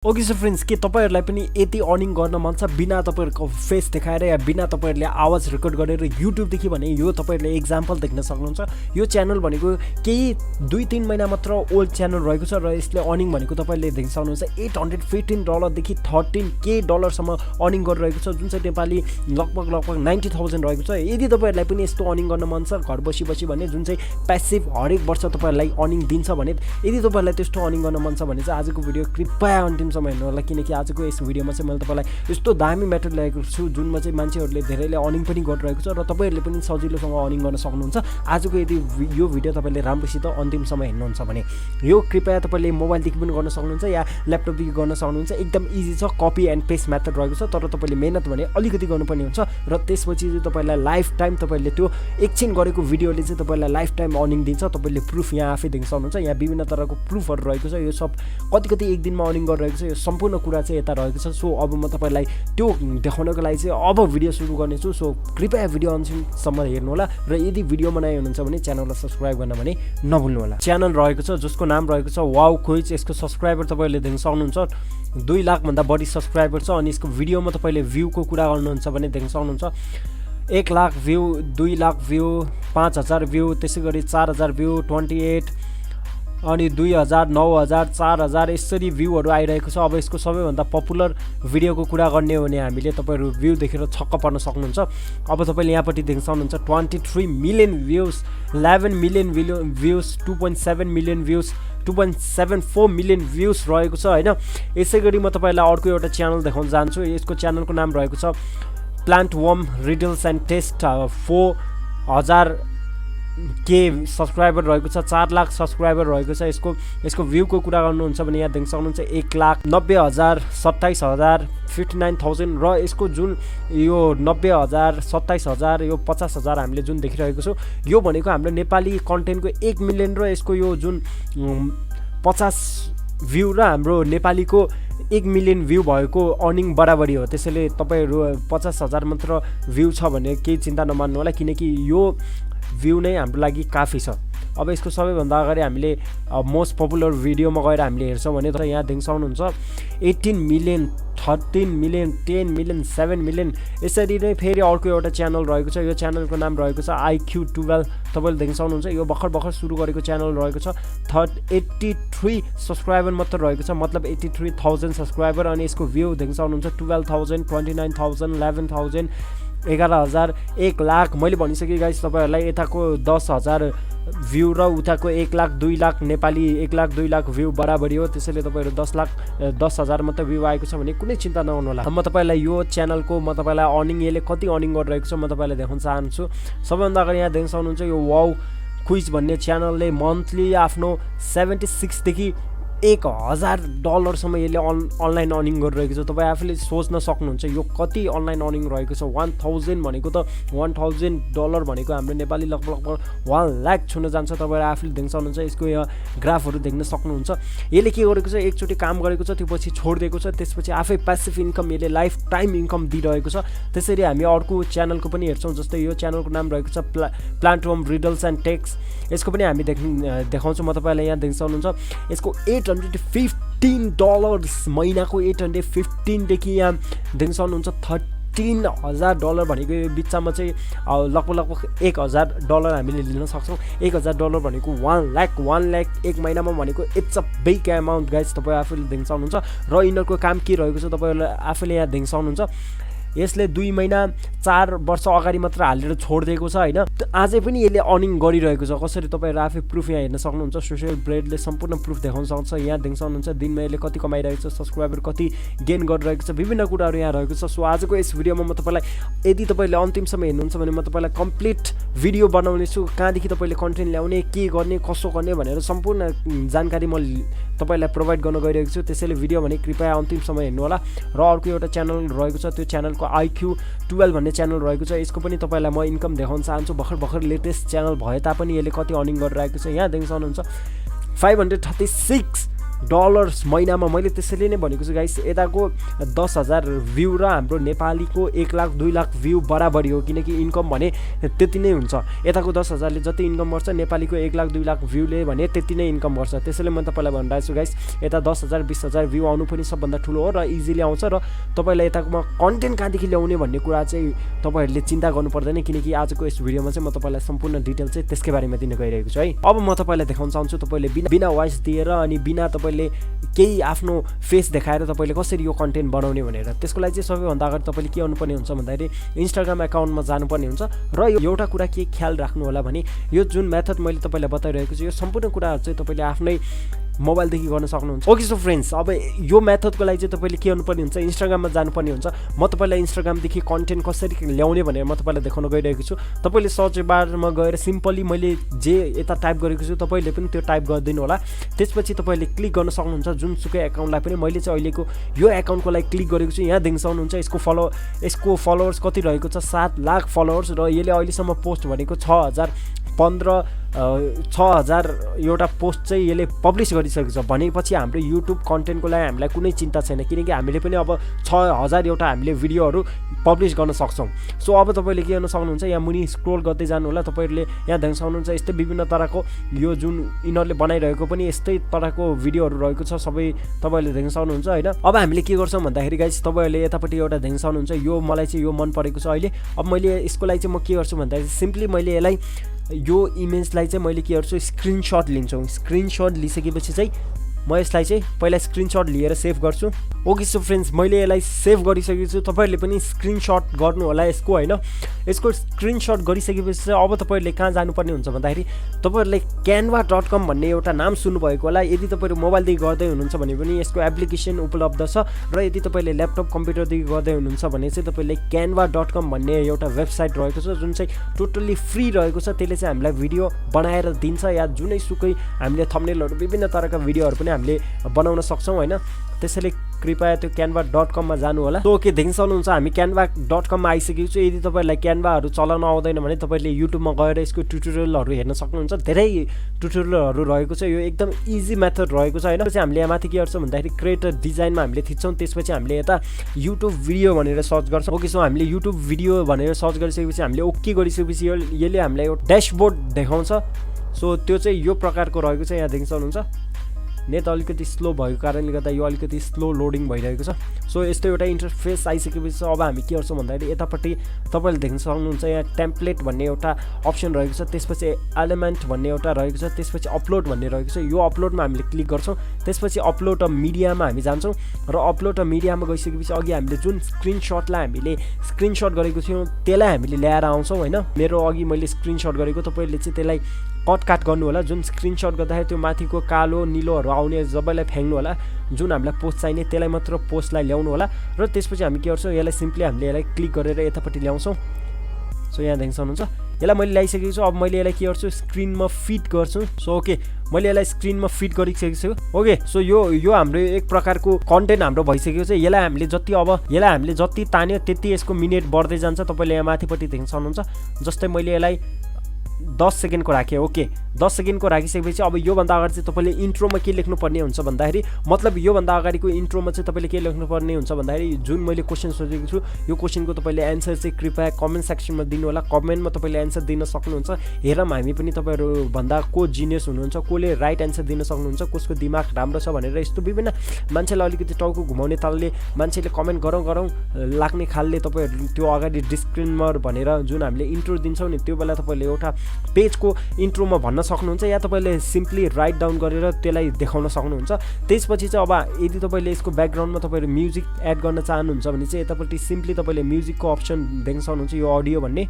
Okay so friends के तपाईहरुलाई पनि यति अर्निङ गर्न मन छ बिना तपाईहरुको फेस देखाएर या बिना तपाईहरुले आवाज रेकर्ड गरेर युट्युब देखि भने यो तपाईहरुले एक्जाम्पल देख्न सक्नुहुन्छ यो च्यानल भनेको केही 2-3 महिना मात्र ओल्ड च्यानल रहेको छ र यसले अर्निङ भनेको तपाईहरुले देख्न सक्नुहुन्छ $815 देखि $13K सम्म अर्निङ गरिरहेको छ जुन चाहिँ नेपाली लगभग 90,000 रहेको छ यदि तपाईहरुलाई पनि यस्तो अर्निङ गर्न मन छ घर बसी भने जुन चाहिँ प्यासिभ हरेक वर्ष तपाईहरुलाई अर्निङ दिन्छ भने यदि तपाईहरुलाई त्यस्तो अर्निङ गर्न मन छ भने चाहिँ आजको भिडियो कृपया अन्तिम समय हेर्नु होला किनकि आजको यस भिडियोमा चाहिँ मैले तपाईलाई यस्तो दामी म्याटर ल्याएको छु जुनमा चाहिँ मान्छेहरुले धेरैले अर्निङ पनि गरिरहेको छ र तपाईहरुले पनि सजिलोसँग अर्निङ गर्न सक्नुहुन्छ आजको यदि यो भिडियो तपाईले राम्रोसित अन्तिम समय हेर्नुहुन्छ भने यो कृपया तपाईले मोबाइलदेखि पनि गर्न सक्नुहुन्छ या ल्यापटपदेखि गर्न सक्नुहुन्छ एकदम इजी छ कपी एन्ड पेस्ट मेथड रहेको छ तर तपाईले मेहनत भने अलिकति गर्नुपर्ने हुन्छ र त्यसपछि चाहिँ तपाईलाई लाइफ टाइम तपाईले त्यो एकछिन गरेको भिडियोले चाहिँ तपाईलाई लाइफ टाइम अर्निङ दिन्छ तपाईले प्रुफ यहाँ आफै देख्न सक्नुहुन्छ यहाँ विभिन्न तरहको प्रुफहरु रहेको छ यो सब कति एक दिनमा अर्निङ गरिरहेको छ यो सम्पूर्ण कुरा चाहिँ यता रहेको छ सो अब म तपाईलाई त्यो देखाउनको लागि चाहिँ अब भिडियो सुरु गर्नेछु सो कृपया भिडियो अन्तिमसम्म हेर्नु होला र यदि भिडियो बनाइ हुनुहुन्छ भने च्यानललाई सब्स्क्राइब गर्न भने नभुल्नु होला च्यानल रहेको छ जसको नाम रहेको छ वाउ क्विज यसको सब्स्क्राइबर तपाईले देख्न सक्नुहुन्छ 2 लाख भन्दा बढी सब्स्क्राइबर छ अनि यसको भिडियोमा तपाईले भ्यूको कुरा गर्नुहुन्छ भने देख्न सक्नुहुन्छ 1 lakh view 2 lakh view 5000 view त्यसैगरी 4000 भ्यू 28 अनि 2000 9000 4000 यसरी भ्यूहरु आइरहेको छ अब यसको सबैभन्दा पपुलर भिडियोको कुरा गर्ने हो भने हामीले तपाईहरु भ्यू देखेर छक्क पर्न सक्नुहुन्छ अब तपाईले यहाँपट्टि देख्न सक्नुहुन्छ 23 मिलियन भ्यूज 11 मिलियन भ्यूज 2.7 मिलियन भ्यूज 2.74 मिलियन भ्यूज रहेको छ हैन यसैगरी म तपाईलाई अर्को एउटा च्यानल देखाउन जान्छु यसको च्यानलको नाम रहेको छ plant worm riddles and test 4000 के सब्स्क्राइबर रहेको छ 4 लाख सब्स्क्राइबर रहेको छ यसको भ्यूको कुरा गर्नुहुन्छ भने यहाँ देख्न सक्नुहुन्छ 1,90,000 27,000 59,000 र यसको जुन यो 90,000 27,000 यो 50,000 हामीले जुन देखिरहेको छौं यो भनेको हाम्रो नेपाली कन्टेन्टको 1 मिलियन र यसको यो जुन 50 भ्यू र हाम्रो नेपालीको 1 मिलियन भ्यू भएको अर्निङ बराबरी हो त्यसैले तपाईहरु 50,000 मात्र भ्यू छ भने केही चिन्ता नमान्नु होला किनकि यो भ्यू नै हाम्रो लागि काफी छ अब यसको सबैभन्दा अगाडि हामीले मोस्ट पपुलर भिडियोमा गएर हामीले हेर्छौं भने त यहाँ देख्न सक्नुहुन्छ 18 मिलियन 13 मिलियन 10 मिलियन 7 मिलियन यसरी नै फेरि अर्को एउटा च्यानल रहेको छ यो च्यानलको नाम रहेको छ IQ12 तपाईले देख्न सक्नुहुन्छ यो भर्खर सुरु गरेको च्यानल रहेको छ 83 सब्स्क्राइबर मात्र रहेको छ मतलब 83,000 सब्स्क्राइबर अनि यसको भ्यू देख्न सक्नुहुन्छ 12,000 29,000 11,000 11,000 1 लाख मैले भनिसके गाइस तपाईहरुलाई यताको 10,000 भ्यू र उताको 1 लाख 2 लाख नेपाली 1 लाख 2 लाख भ्यू बराबरी हो त्यसैले तपाईहरु 10,000 मात्र भ्यू आएको छ भने कुनै चिन्ता नगर्नु होला म तपाईलाई यो च्यानलको म तपाईलाई अर्निङ यसले कति अर्निङ गरिरहेको छ म तपाईलाई देखाउन चाहन्छु सबैभन्दा अगाडि यहाँ देख्न सक्नुहुन्छ यो वाउ क्विज भन्ने च्यानलले मन्थली आफ्नो 76 देखि $1,000 सम्म यसले अनलाइन अर्निङ गरिरहेको छ तपाई आफैले सोच्न सक्नुहुन्छ यो कति अनलाइन अर्निङ रहेको छ 1000 भनेको त $1,000 भनेको हाम्रो नेपाली लगभग 1 लाख छुन जान्छ तपाईहरु आफैले देख्न सक्नुहुन्छ यसको यहाँ ग्राफहरु देख्न सक्नुहुन्छ यसले के गरेको छ एकचोटी काम गरेको छ त्यसपछि छोड्दिएको छ त्यसपछि आफै प्यासिभ इन्कम यसले लाइफ टाइम इन्कम दिइरहेको छ त्यसरी हामी अर्को च्यानलको पनि हेर्छौं जस्तै यो च्यानलको नाम रहेको छ plant worm riddles and text यसको पनि हामी देखाउँछौं म तपाईलाई यहाँ देख्न सक्नुहुन्छ यसको $815 महिनाको 815 देखि यहाँ देख्न सक्नुहुन्छ $13,000 भनेको यो बिचमा चाहिँ लगभग $1,000 हामीले लिन सक्छौं $1,000 भनेको 1 लाख एक महिनामा भनेको it's a big amount guys तपाई आफैले देख्न सक्नुहुन्छ र यिनीहरुको काम के रहेको छ तपाईहरुले आफैले यहाँ देख्न सक्नुहुन्छ यसले 2 महिना 4 वर्ष अगाडि मात्र हालेर छोड्दिएको छ हैन आजै पनि यसले अर्निङ गरिरहेको छ कसरी तपाईहरु आफै प्रुफ यहाँ हेर्न सक्नुहुन्छ सोशल ब्रेडले सम्पूर्ण प्रुफ देखाउन सक्छ यहाँ देख्न सक्नुहुन्छ दिनमा यसले कति कमाइरहेको छ सब्स्क्राइबर कति गेन गरिरहेको छ विभिन्न कुराहरु यहाँ रहेको छ सो आजको यस भिडियोमा म तपाईलाई यदि तपाईले अन्तिम समय हेर्नुहुन्छ भने म तपाईलाई कम्प्लिट भिडियो बनाउने छु कहाँदेखि तपाईले कन्टेन्ट ल्याउने के गर्ने कसो गर्ने भनेर सम्पूर्ण जानकारी म तपाईलाई प्रोवाइड गर्न गइरहेको छु त्यसैले भिडियो भने कृपया अन्तिम समय हेर्नु होला र अर्को एउटा च्यानल रहेको छ त्यो च्यानलको IQ12 भन्ने च्यानल रहेको छ यसको पनि तपाईलाई म इन्कम देखाउन चाहन्छु भर्खर लेटेस्ट च्यानल भए तापनि यसले कति अर्निङ गरिरहेको छ यहाँ देख्न सक्नुहुन्छ 536 डलर्स महिनामा। मैले त्यसैले नै भनेको छु गाइस, यताको 10,000 भ्यू र हाम्रो नेपालीको 1 लाख 2 लाख भ्यू बराबरी हो, किनकि इन्कम भने त्यति नै हुन्छ। यताको 10,000ले जति इन्कम गर्छ, नेपालीको 1 लाख 2 लाख भ्यूले भने त्यति नै इन्कम गर्छ। त्यसैले म तपाईँलाई भनिरहेको छु गाइस, यता 10,000 20,000 भ्यू आउनु पनि सबभन्दा ठुलो हो र इजिली आउँछ। र तपाईँलाई यताकोमा कन्टेन्ट कहाँदेखि ल्याउने भन्ने कुरा चाहिँ तपाईँहरूले चिन्ता गर्नु पर्दैन, किनकि आजको यस भिडियोमा चाहिँ म तपाईँलाई सम्पूर्ण डिटेल चाहिँ त्यसकै बारेमा दिन गइरहेको छु है। अब म तपाईँलाई देखाउन चाहन्छु तपाईँले बिना वॉइस दिएर अनि बिना तपाईँले केही आफ्नो फेस देखाएर तपाईँले कसरी यो कन्टेन्ट बनाउने भनेर। त्यसको लागि चाहिँ सबैभन्दा अगाडि तपाईँले के गर्नुपर्ने हुन्छ भन्दाखेरि इन्स्टाग्राम एकाउन्टमा जानुपर्ने हुन्छ। र यो एउटा कुरा के ख्याल राख्नु होला भने यो जुन मेथड मैले तपाईँलाई बताइरहेको छु, यो सम्पूर्ण कुराहरू चाहिँ तपाईँले आफ्नै मोबाइलदेखि गर्न सक्नुहुन्छ। ओके सो फ्रेन्ड्स, अब यो मेथडको लागि चाहिँ तपाईँले के गर्नुपर्ने हुन्छ, इन्स्टाग्राममा जानुपर्ने हुन्छ। म तपाईँलाई इन्स्टाग्रामदेखि कन्टेन्ट कसरी ल्याउने भनेर म तपाईँलाई देखाउन गइरहेको छु। तपाईँले सर्च बारमा गएर सिम्पली मैले जे यता टाइप गरेको छु तपाईँले पनि त्यो टाइप गरिदिनु होला। त्यसपछि तपाईँले क्लिक गर्न सक्नुहुन्छ जुनसुकै एकाउन्टलाई पनि। मैले चाहिँ अहिलेको यो एकाउन्टको लागि क्लिक गरेको छु। यहाँ देख्न सक्नुहुन्छ यसको फलोवर्स कति रहेको छ, 7 लाख फलोवर्स। र यसले अहिलेसम्म पोस्ट भनेको 6,000 एउटा पोस्ट चाहिँ यसले पब्लिस गरिसकेको छ। भनेपछि हाम्रो युट्युब कन्टेन्टको लागि हामीलाई कुनै चिन्ता छैन, किनकि हामीले पनि अब 6,000 एउटा हामीले भिडियोहरू पब्लिस गर्न सक्छौँ। सो अब तपाईँले के गर्न सक्नुहुन्छ, यहाँ मुनि स्क्रोल गर्दै जानु होला। तपाईँहरूले यहाँ देख्न सक्नुहुन्छ यस्तै विभिन्न तरहको यो जुन यिनीहरूले बनाइरहेको पनि यस्तै तरहको भिडियोहरू रहेको छ, सबै तपाईँहरूले देख्न सक्नुहुन्छ होइन। अब हामीले के गर्छौँ भन्दाखेरि गाइस, तपाईँहरूले यतापट्टि एउटा देख्न सक्नुहुन्छ, यो मलाई चाहिँ यो मन परेको छ अहिले। अब मैले यसको लागि चाहिँ म के गर्छु भन्दाखेरि सिम्पली मैले यसलाई यो इमेजलाई चाहिँ मैले के गर्छु, स्क्रिनसट लिन्छु। स्क्रिनसट लिइसकेपछि चाहिँ म यसलाई चाहिँ पहिला स्क्रिनसट लिएर सेभ गर्छु। ओके सो फ्रेन्ड्स, मैले यसलाई सेभ गरिसकेको छु। तपाईँहरूले पनि स्क्रिनसट गर्नु होला यसको होइन। यसको स्क्रिनसट गरिसकेपछि चाहिँ अब तपाईँहरूले कहाँ जानुपर्ने हुन्छ भन्दाखेरि तपाईँहरूले canva.com भन्ने एउटा नाम सुन्नुभएको होला। यदि तपाईँहरू मोबाइलदेखि गर्दै हुनुहुन्छ भने पनि यसको एप्लिकेसन उपलब्ध छ। र यदि तपाईँले ल्यापटप कम्प्युटरदेखि गर्दै हुनुहुन्छ भने चाहिँ तपाईँले canva.com भन्ने एउटा वेबसाइट रहेको छ, जुन चाहिँ टोटल्ली फ्री रहेको छ। त्यसले चाहिँ हामीलाई भिडियो बनाएर दिन्छ, या जुनैसुकै हामीले थम्बनेलहरू विभिन्न तरहका भिडियोहरू पनि हामीले बनाउन सक्छौँ होइन। त्यसैले कृपया त्यो canva.com मा जानु होला। सो ओके, देख्न सक्नुहुन्छ हामी canva.com मा आइसकेको छु। यदि तपाईँहरूलाई क्यानभाहरू चलाउन आउँदैन भने तपाईँले युट्युबमा गएर यसको ट्युटोरियलहरू हेर्न सक्नुहुन्छ। धेरै ट्युटोरियलहरू रहेको छ, यो एकदम इजी मेथड रहेको छ होइन। चाहिँ हामीले यहाँ माथि के गर्छौँ भन्दाखेरि क्रिएटर डिजाइनमा हामीले थिच्छौँ। त्यसपछि हामीले यता युट्युब भिडियो भनेर सर्च गर्छौँ। ओके, सो हामीले युट्युब भिडियो भनेर सर्च गरिसकेपछि हामीले ओके गरिसकेपछि यसले हामीलाई एउटा ड्यासबोर्ड देखाउँछ। सो त्यो चाहिँ यो प्रकारको रहेको छ। यहाँ देख्न सक्नुहुन्छ नेट अलिकति स्लो भएको कारणले गर्दा यो अलिकति स्लो लोडिङ भइरहेको छ। सो यस्तो एउटा इन्टरफेस आइसकेपछि अब हामी के गर्छौँ भन्दाखेरि यतापट्टि तपाईँले देख्न सक्नुहुन्छ यहाँ टेम्प्लेट भन्ने एउटा अप्सन रहेको छ। त्यसपछि एलिमेन्ट भन्ने एउटा रहेको छ। त्यसपछि अपलोड भन्ने रहेको छ। यो अपलोडमा हामीले क्लिक गर्छौँ। त्यसपछि अपलोड अ मिडियामा हामी जान्छौँ र अपलोड अ मिडियामा गइसकेपछि अघि हामीले जुन स्क्रिनसटलाई हामीले स्क्रिनसट गरेको थियौँ त्यसलाई हामीले ल्याएर आउँछौँ होइन। मेरो अघि मैले स्क्रिनसट गरेको, तपाईँले चाहिँ त्यसलाई कट गर्नु होला। जुन स्क्रिनसट गर्दाखेरि त्यो माथिको कालो निलोहरू आउने सबैलाई फ्याङ्नु होला। जुन हामीलाई पोस्ट चाहिने त्यसलाई मात्र पोस्टलाई ल्याउनु होला। र त्यसपछि हामी के गर्छौँ, यसलाई सिम्पली हामीले यसलाई क्लिक गरेर यतापट्टि ल्याउँछौँ। सो यहाँ देख्न सक्नुहुन्छ यसलाई मैले ल्याइसकेको छु। अब मैले यसलाई के गर्छु, स्क्रिनमा फिट गर्छु। सो ओके, मैले यसलाई स्क्रिनमा फिट गरिसकेको छु। ओके, सो यो हाम्रो एक प्रकारको कन्टेन्ट हाम्रो भइसकेको छ। यसलाई हामीले जति तान्यो त्यति यसको मिनेट बढ्दै जान्छ। तपाईँले यहाँ माथिपट्टि देख्न सक्नुहुन्छ। जस्तै मैले यसलाई 10 सेकेन्डको राखेँ। ओके, 10 सेकेन्डको राखिसकेपछि अब योभन्दा अगाडि चाहिँ तपाईँले इन्ट्रोमा के लेख्नुपर्ने हुन्छ भन्दाखेरि, मतलब योभन्दा अगाडिको इन्ट्रोमा चाहिँ तपाईँले के लेख्नुपर्ने हुन्छ भन्दाखेरि जुन मैले क्वेसन सोधेको छु यो क्वेसनको तपाईँले एन्सर चाहिँ कृपया कमेन्ट सेक्सनमा दिनु होला। कमेन्टमा तपाईँले एन्सर दिन सक्नुहुन्छ। हेरौँ हामी पनि तपाईँहरू भन्दा को जिनियस हुनुहुन्छ, कसले राइट एन्सर दिन सक्नुहुन्छ, कसको दिमाग राम्रो छ भनेर। यस्तो विभिन्न मान्छेलाई अलिकति टाउको घुमाउने तालले मान्छेले कमेन्ट गरौँ लाग्ने खालले तपाईँहरू त्यो अगाडि डिस्क्लेमर भनेर जुन हामीले इन्ट्रो दिन्छौँ नि, त्यो बेला तपाईँले एउटा पेजको इन्ट्रोमा भन्न सक्नुहुन्छ, या तपाईँले सिम्पली राइट डाउन गरेर त्यसलाई देखाउन सक्नुहुन्छ। त्यसपछि चाहिँ अब यदि तपाईँले यसको ब्याकग्राउन्डमा तपाईँहरू म्युजिक एड गर्न चाहनुहुन्छ भने चाहिँ यतापट्टि सिम्पली तपाईँले म्युजिकको अप्सन देख्न सक्नुहुन्छ, यो अडियो भन्ने।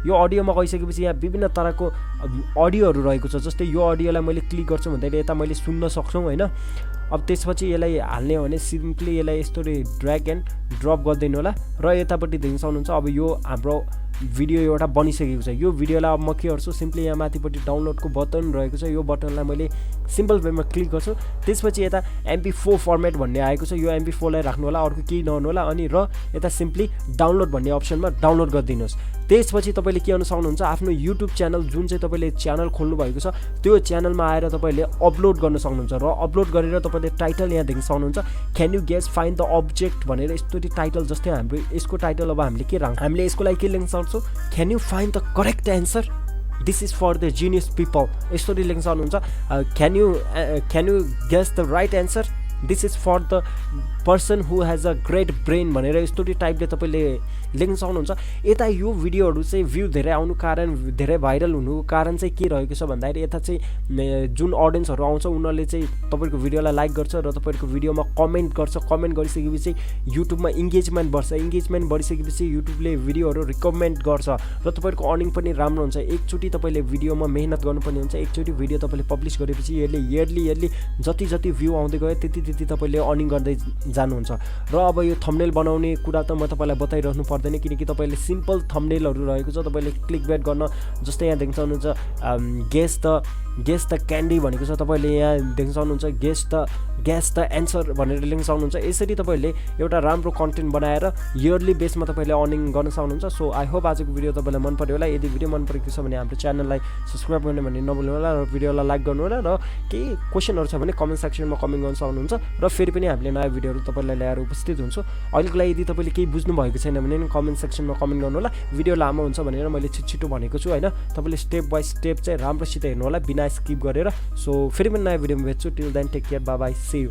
यो अडियोमा गइसकेपछि यहाँ विभिन्न तरहको अडियोहरू रहेको छ। जस्तै यो अडियोलाई मैले क्लिक गर्छु भन्दाखेरि यता मैले सुन्न सक्छौँ होइन। अब त्यसपछि यसलाई हाल्ने हो भने सिम्पली यसलाई यस्तो ड्र्याग एन्ड ड्रप गरिदिनु होला। र यतापट्टि देख्न सक्नुहुन्छ अब यो हाम्रो भिडियो एउटा बनिसकेको छ। यो भिडियोलाई अब म के गर्छु, सिम्पली यहाँ माथिपट्टि डाउनलोडको बटन रहेको छ, यो बटनलाई मैले सिम्पल वेमा क्लिक गर्छु। त्यसपछि यता MP4 फर्मेट भन्ने आएको छ, यो MP4 लाई राख्नु होला, अर्को केही नहुनु होला। अनि र यता सिम्पली डाउनलोड भन्ने अप्सनमा डाउनलोड गरिदिनुहोस्। त्यसपछि तपाईँले के गर्न सक्नुहुन्छ, आफ्नो युट्युब च्यानल जुन चाहिँ तपाईँले च्यानल खोल्नु भएको छ त्यो च्यानलमा आएर तपाईँले अपलोड गर्न सक्नुहुन्छ र अपलोड गरेर तपाईँले टाइटल यहाँ देख्न सक्नुहुन्छ, can you guess find the object भनेर यस्तो टाइटल। जस्तै हाम्रो यसको टाइटल अब हामीले के राख्छौँ, हामीले यसको लागि के लेख्न सक्छौँ, can you find the correct answer, this is for the genius people, यसरी लेख्न सक्नुहुन्छ। Can you guess the right answer, this is for the person who has a great brain भनेर यस्तो टाइपले तपाईँले लेख्न सक्नुहुन्छ। यता यो भिडियोहरू चाहिँ भ्यू धेरै आउनु कारण, धेरै भाइरल हुनुको कारण चाहिँ के रहेको छ भन्दाखेरि यता चाहिँ जुन अडियन्सहरू आउँछ उनीहरूले चाहिँ तपाईँको भिडियोलाई लाइक गर्छ र तपाईँको भिडियोमा कमेन्ट गर्छ। कमेन्ट गरिसकेपछि युट्युबमा इङ्गेजमेन्ट बढ्छ, इङ्गेजमेन्ट बढिसकेपछि युट्युबले भिडियोहरू रिकमेन्ड गर्छ र तपाईँको अर्निङ पनि राम्रो हुन्छ। एकचोटि तपाईँले भिडियोमा मेहनत गर्नुपर्ने हुन्छ, एकचोटि भिडियो तपाईँले पब्लिस गरेपछि यसले इयरली जति भ्यू आउँदै गयो त्यति तपाईँले अर्निङ गर्दै जानुहुन्छ। र अब यो थम्बनेल बनाउने कुरा त म तपाईँलाई बताइरहनु पर्दैन, किनकि तपाईँले सिम्पल थम्बनेलहरू रहेको छ। तपाईँले क्लिक बेट गर्न, जस्तै यहाँ देख्न सक्नुहुन्छ गेस द क्यान्डी भनेको छ, तपाईँले यहाँ देख्न सक्नुहुन्छ गेस द एन्सर भनेर लेख्न सक्नुहुन्छ। यसरी तपाईँले एउटा राम्रो कन्टेन्ट बनाएर इयरली बेसमा तपाईँले अर्निङ गर्न सक्नुहुन्छ। सो आई होप आजको भिडियो तपाईँलाई मन पर्यो होला। यदि भिडियो मन परेको छ भने हाम्रो च्यानललाई सब्सक्राइब गर्ने भन्ने नभुल्नु होला र भिडियोलाई लाइक गर्नु होला र केही क्वेसनहरू छ भने कमेन्ट सेक्सनमा कमेन्ट गर्न सक्नुहुन्छ र फेरि पनि हामीले नयाँ भिडियोहरू तपाईँलाई ल्याएर उपस्थित हुन्छु। अहिलेको लागि यदि तपाईँले केही बुझ्नु भएको छैन भने कमेन्ट सेक्सनमा कमेन्ट गर्नु होला। भिडियो लामो हुन्छ भनेर मैले छिटो भनेको छु होइन, तपाईँले स्टेप बाई स्टेप चाहिँ राम्रोसित हेर्नु होला बिना स्किप गरेर। सो फेरि पनि नयाँ भिडियोमा भेट्छु। Till then take care, bye bye, see you.